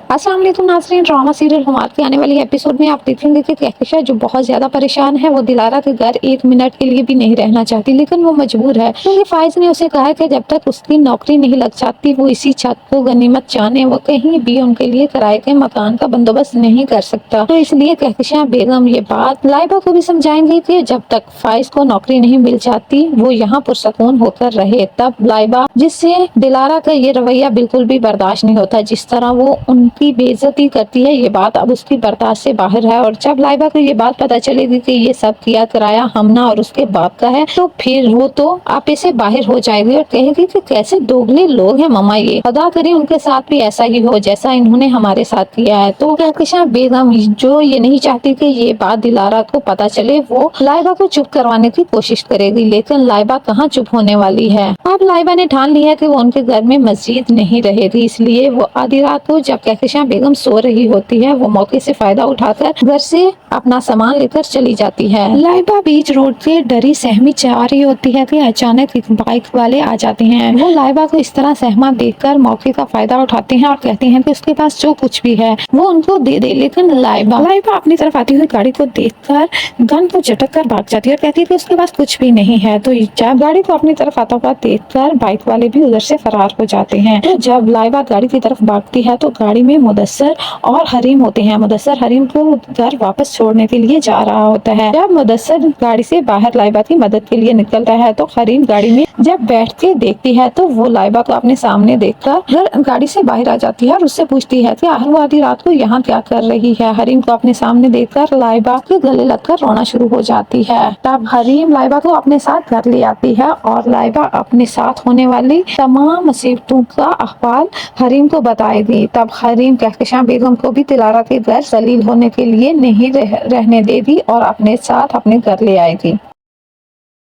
अस्सलाम वालेकुम नाज़रीन। ड्रामा सीरियल हुमाद के आने वाली एपिसोड में आप देखेंगे कि कहकशा जो बहुत ज्यादा परेशान है, वो दिलारा के घर एक मिनट के लिए भी नहीं रहना चाहती, लेकिन वो मजबूर है क्योंकि फाइज ने उसे कहा है कि जब तक उसकी नौकरी नहीं लग जाती वो इसी छत को गनीमत जाने वो कहीं भी उनके लिए किराए के मकान का बंदोबस्त नहीं कर सकता। तो इसलिए कहकशा बेगम ये बात लाइबा को भी समझाएंगी कि जब तक फाइज को नौकरी नहीं मिल जाती वो यहाँ पुरसकून होकर रहे। तब लाइबा, जिससे दिलारा का ये रवैया बिल्कुल भी बर्दाश्त नहीं होता, जिस तरह वो उनकी बेइज्जती करती है, ये बात अब उसकी बर्दाश्त से बाहर है। और जब लाइबा को ये बात पता चलेगी कि ये सब किया कराया हमना और उसके बाप का है, तो फिर वो तो आपे से बाहर हो जाएगी और कहेगी कि कैसे दोगले लोग हैं मामा, ये खुदा करे उनके साथ भी ऐसा ही हो जैसा इन्होंने हमारे साथ किया है। तो कहकशा बेगम, जो ये नहीं चाहती कि ये बात दिलारा को पता चले, वो लाइबा को चुप करवाने की कोशिश करेगी, लेकिन लाइबा कहाँ चुप होने वाली है। अब लाइबा ने ठान लिया कि वो उनके घर में मस्जिद नहीं रहेगी, इसलिए वो आधी रात को जब कहकशा बेगम सो रही होती है, वो मौके से फायदा उठाकर घर से अपना सामान लेकर चली जाती है। लाइबा बीच रोड से डरी सहमी जा रही होती है कि अचानक एक बाइक वाले आ जाते हैं। वो लाइबा को इस तरह सहमा देखकर मौके का फायदा उठाते हैं और कहते हैं कि उसके पास जो कुछ भी है वो उनको दे दे, लेकिन लाइबा अपनी तरफ आती हुई गाड़ी को देखकर गन को झटक कर भाग जाती है और कहती है कि उसके पास कुछ भी नहीं है। तो जब गाड़ी को अपनी तरफ आता हुआ देखकर बाइक वाले भी उधर से फरार हो जाते हैं। तो जब लाइबा गाड़ी की तरफ भागती है तो गाड़ी में मुदस्सर और हरीम होते हैं। मुदस्सर हरीम को घर वापस छोड़ने के लिए जा रहा होता है। जब मुदस्सर गाड़ी से बाहर लाइबा की मदद के लिए निकलता है तो हरीम गाड़ी में जब बैठ के देखती है तो वो लाइबा को अपने सामने देखकर गाड़ी से बाहर आ जाती है और उससे पूछती है कि आखिर वो आधी रात को यहाँ क्या कर रही है। हरीम को अपने सामने देखकर लाइबा के गले लगकर रोना शुरू हो जाती है। तब हरीम लाइबा को अपने साथ घर ले आती है और लाइबा अपने साथ होने वाली तमाम मुसीबतों का अहवाल हरीम को बताएगी। तब हरीम कहकशा बेगम को भी दिलारा के घर जलील होने के लिए नहीं रहने देगी और अपने साथ अपने घर ले आएगी।